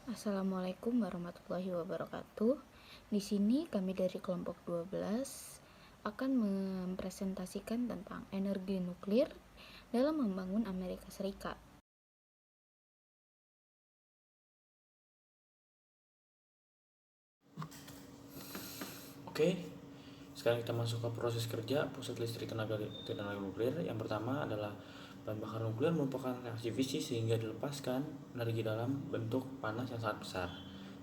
Assalamualaikum warahmatullahi wabarakatuh. Di sini kami dari kelompok 12 akan mempresentasikan tentang energi nuklir dalam membangun Amerika Serikat. Oke, sekarang kita masuk ke proses kerja pusat listrik tenaga nuklir. Yang pertama adalah bahan bakar nuklir merupakan reaksi fisik sehingga dilepaskan energi dalam bentuk panas yang sangat besar.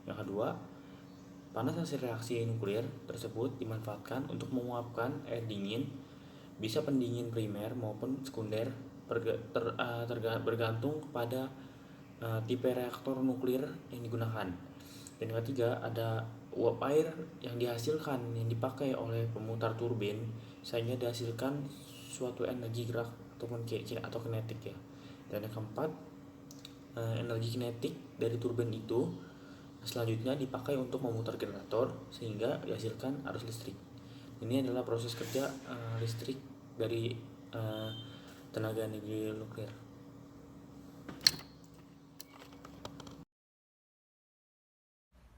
Yang kedua, panas hasil reaksi nuklir tersebut dimanfaatkan untuk menguapkan air dingin, bisa pendingin primer maupun sekunder, bergantung kepada tipe reaktor nuklir yang digunakan. Dan yang ketiga, ada uap air yang dipakai oleh pemutar turbin sehingga dihasilkan suatu energi gerak atau kinetik ya. Dan yang keempat, energi kinetik dari turbin itu selanjutnya dipakai untuk memutar generator sehingga dihasilkan arus listrik. Ini adalah proses kerja listrik dari tenaga energi nuklir.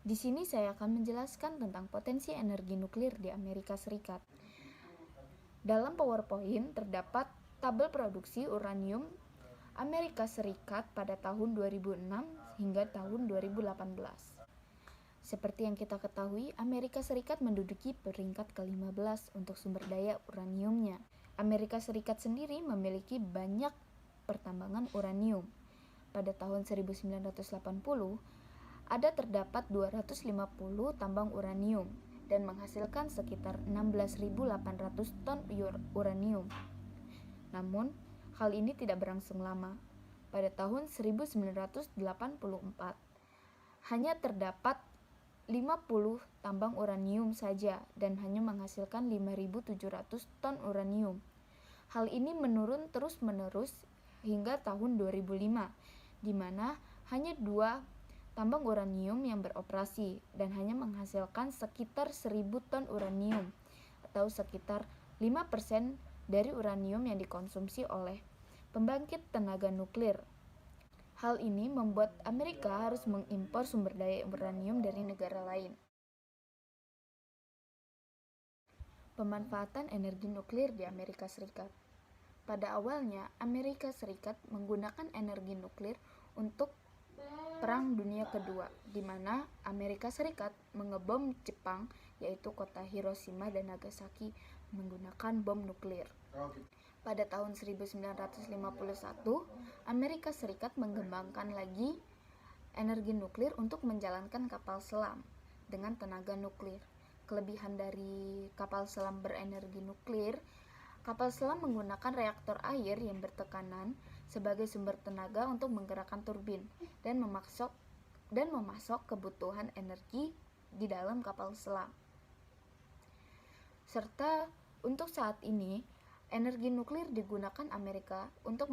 Di sini saya akan menjelaskan tentang potensi energi nuklir di Amerika Serikat. Dalam PowerPoint terdapat tabel produksi uranium Amerika Serikat pada tahun 2006 hingga tahun 2018. Seperti yang kita ketahui, Amerika Serikat menduduki peringkat ke-15 untuk sumber daya uraniumnya. Amerika Serikat sendiri memiliki banyak pertambangan uranium. Pada tahun 1980, ada terdapat 250 tambang uranium dan menghasilkan sekitar 16.800 ton uranium. Namun, hal ini tidak berlangsung lama. Pada tahun 1984, hanya terdapat 50 tambang uranium saja dan hanya menghasilkan 5.700 ton uranium. Hal ini menurun terus-menerus hingga tahun 2005, di mana hanya 2 tambang uranium yang beroperasi dan hanya menghasilkan sekitar 1.000 ton uranium atau sekitar 5% dari uranium yang dikonsumsi oleh pembangkit tenaga nuklir. Hal ini membuat Amerika harus mengimpor sumber daya uranium dari negara lain. Pemanfaatan energi nuklir di Amerika Serikat. Pada awalnya, Amerika Serikat menggunakan energi nuklir untuk Perang Dunia Kedua, di mana Amerika Serikat mengebom Jepang, yaitu kota Hiroshima dan Nagasaki, menggunakan bom nuklir. Pada tahun 1951, Amerika Serikat mengembangkan lagi energi nuklir untuk menjalankan kapal selam dengan tenaga nuklir. Kelebihan dari kapal selam berenergi nuklir, kapal selam menggunakan reaktor air yang bertekanan sebagai sumber tenaga untuk menggerakkan turbin dan memasok kebutuhan energi di dalam kapal selam. Serta untuk saat ini, energi nuklir digunakan Amerika untuk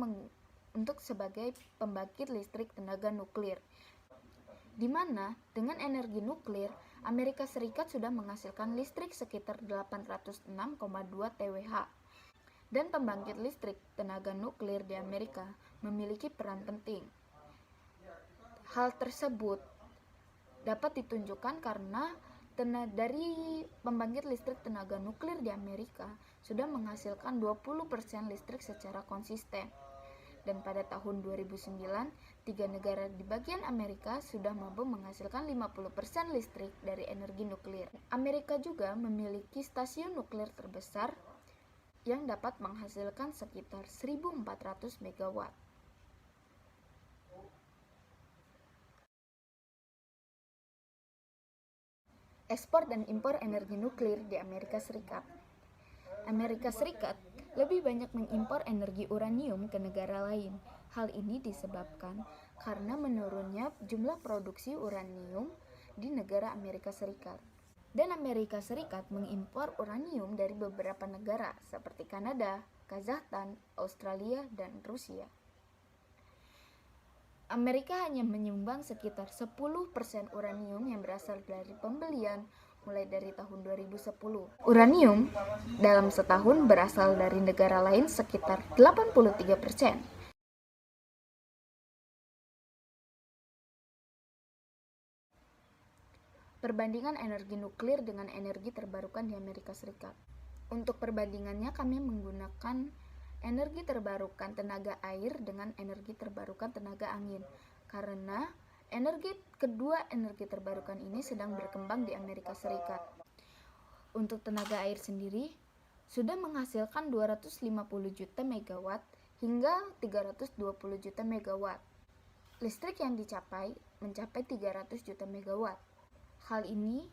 sebagai pembangkit listrik tenaga nuklir, di mana dengan energi nuklir Amerika Serikat sudah menghasilkan listrik sekitar 806,2 TWh. Dan pembangkit listrik tenaga nuklir di Amerika memiliki peran penting. Hal tersebut dapat ditunjukkan karena dari pembangkit listrik tenaga nuklir di Amerika sudah menghasilkan 20% listrik secara konsisten. Dan pada tahun 2009, 3 negara di bagian Amerika sudah mampu menghasilkan 50% listrik dari energi nuklir. Amerika juga memiliki stasiun nuklir terbesar yang dapat menghasilkan sekitar 1.400 MW. Ekspor dan impor energi nuklir di Amerika Serikat. Amerika Serikat lebih banyak mengimpor energi uranium ke negara lain. Hal ini disebabkan karena menurunnya jumlah produksi uranium di negara Amerika Serikat. Dan Amerika Serikat mengimpor uranium dari beberapa negara seperti Kanada, Kazakhstan, Australia, dan Rusia. Amerika hanya menyumbang sekitar 10% uranium yang berasal dari pembelian mulai dari tahun 2010. Uranium dalam setahun berasal dari negara lain sekitar 83%. Perbandingan energi nuklir dengan energi terbarukan di Amerika Serikat. Untuk perbandingannya kami menggunakan energi terbarukan tenaga air dengan energi terbarukan tenaga angin, karena kedua energi terbarukan ini sedang berkembang di Amerika Serikat. Untuk tenaga air sendiri sudah menghasilkan 250 juta megawatt hingga 320 juta megawatt. Listrik yang mencapai 300 juta megawatt. Hal ini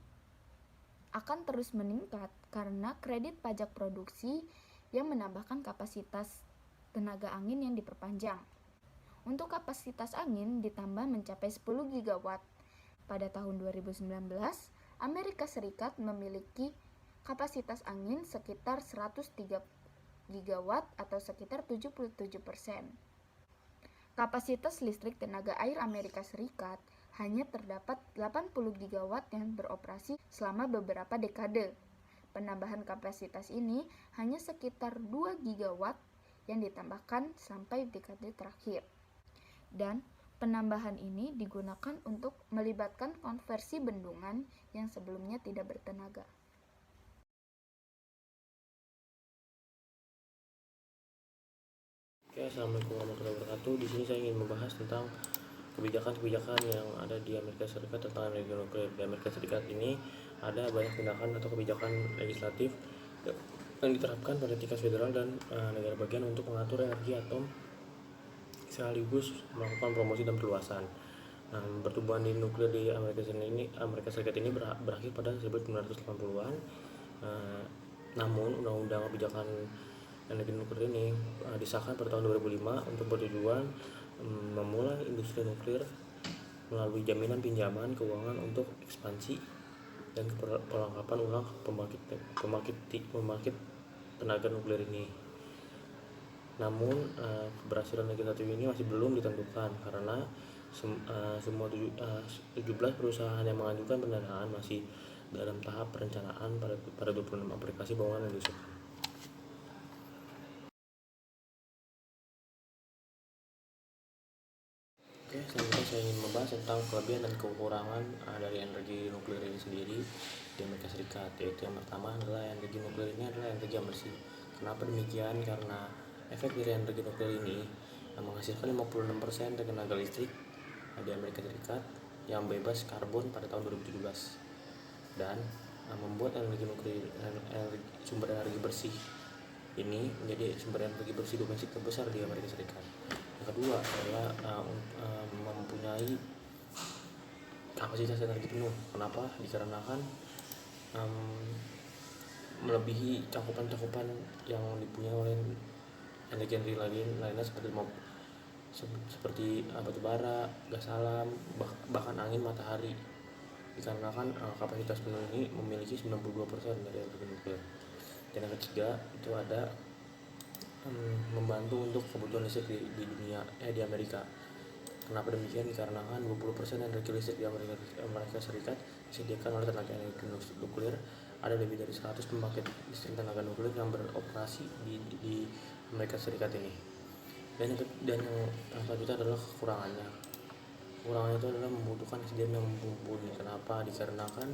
akan terus meningkat karena kredit pajak produksi yang menambahkan kapasitas tenaga angin yang diperpanjang. Untuk kapasitas angin ditambah mencapai 10 gigawatt. Pada tahun 2019, Amerika Serikat memiliki kapasitas angin sekitar 103 gigawatt atau sekitar 77%. Kapasitas listrik tenaga air Amerika Serikat hanya terdapat 80 gigawatt yang beroperasi selama beberapa dekade. Penambahan kapasitas ini hanya sekitar 2 gigawatt yang ditambahkan sampai dekade terakhir. Dan penambahan ini digunakan untuk melibatkan konversi bendungan yang sebelumnya tidak bertenaga. Oke, assalamualaikum warahmatullahi wabarakatuh. Di sini saya ingin membahas tentang kebijakan-kebijakan yang ada di Amerika Serikat tentang energi nuklir. Di Amerika Serikat ini ada banyak tindakan atau kebijakan legislatif yang diterapkan pada tingkat federal dan negara bagian untuk mengatur energi atom sekaligus melakukan promosi dan perluasan. Pertumbuhan di nuklir di Amerika Serikat ini berakhir pada 1980-an. Namun undang-undang kebijakan energi nuklir ini disahkan pada tahun 2005 untuk bertujuan memulai industri nuklir melalui jaminan pinjaman keuangan untuk ekspansi dan perlengkapan ulang pembangkit tenaga nuklir ini. Namun keberhasilan legislatif ini masih belum ditentukan karena semua 17 perusahaan yang mengajukan pendanaan masih dalam tahap perencanaan pada 26 aplikasi bangunan yang diusulkan. Oke, selanjutnya saya ingin membahas tentang kelebihan dan kekurangan dari energi nuklir ini sendiri di Amerika Serikat. Yaitu yang pertama adalah energi nuklir ini adalah energi yang bersih. Kenapa demikian? Karena efek dari energi nuklir ini menghasilkan 56% tenaga listrik di Amerika Serikat yang bebas karbon pada tahun 2017 dan membuat sumber energi bersih ini menjadi sumber energi bersih domestik terbesar di Amerika Serikat. Yang kedua adalah mempunyai kapasitas energi penuh. Kenapa? Dikarenakan melebihi cakupan yang dipunyai oleh energi lainnya seperti batu bara, gas alam, bahkan angin matahari. Dikarenakan kapasitas penuh ini memiliki 92% dari energi nuklir. Dan yang ketiga itu ada membantu untuk kebutuhan listrik di Amerika. Kenapa demikian? Dikarenakan 20% energi listrik di Amerika Serikat disediakan oleh tenaga energi nuklir. Ada lebih dari 100 pembangkit listrik tenaga nuklir yang beroperasi di Amerika Serikat ini. Dan yang selanjutnya adalah kekurangannya. Kekurangannya itu adalah membutuhkan SDM yang mumpuni. Kenapa? Dikarenakan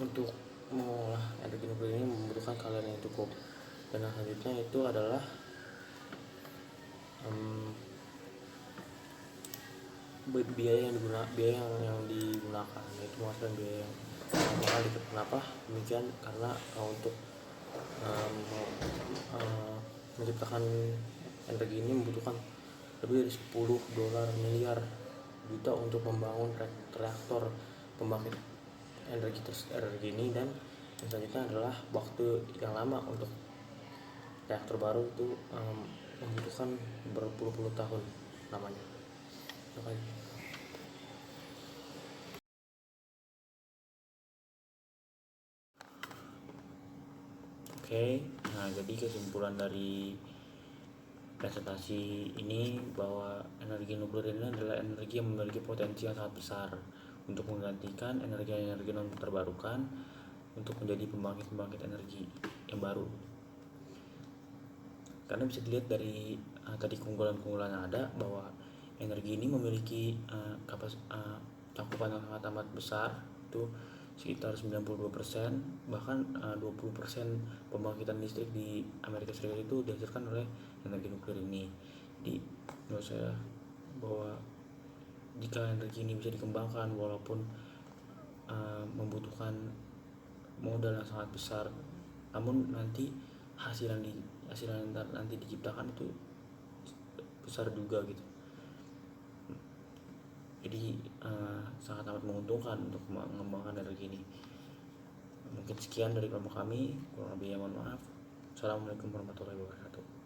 untuk mengolah energi nuklir ini membutuhkan kalian yang cukup. Dan yang selanjutnya itu adalah biaya yang digunakan, yaitu menghasilkan biaya yang mahal. Kenapa demikian? Karena untuk menciptakan energi ini membutuhkan lebih dari 10 dolar miliar juta untuk membangun reaktor pembangkit energi ini. Dan yang selanjutnya adalah waktu yang lama untuk reaktor baru itu membutuhkan berpuluh-puluh tahun namanya. Oke, nah jadi kesimpulan dari presentasi ini bahwa energi nuklir ini adalah energi yang memiliki potensi yang sangat besar untuk menggantikan energi non terbarukan untuk menjadi pembangkit energi yang baru. Karena bisa dilihat dari tadi keunggulan yang ada bahwa energi ini memiliki cakupan yang sangat amat besar, itu sekitar 92%, bahkan 20% pembangkitan listrik di Amerika Serikat itu dihasilkan oleh energi nuklir ini. Jadi menurut saya bahwa jika energi ini bisa dikembangkan walaupun membutuhkan modal yang sangat besar, namun nanti hasil yang nanti diciptakan itu besar juga gitu. Jadi sangat amat menguntungkan untuk mengembangkan energi ini. Mungkin sekian dari kelompok kami, kurang lebihnya mohon maaf. Assalamualaikum warahmatullahi wabarakatuh.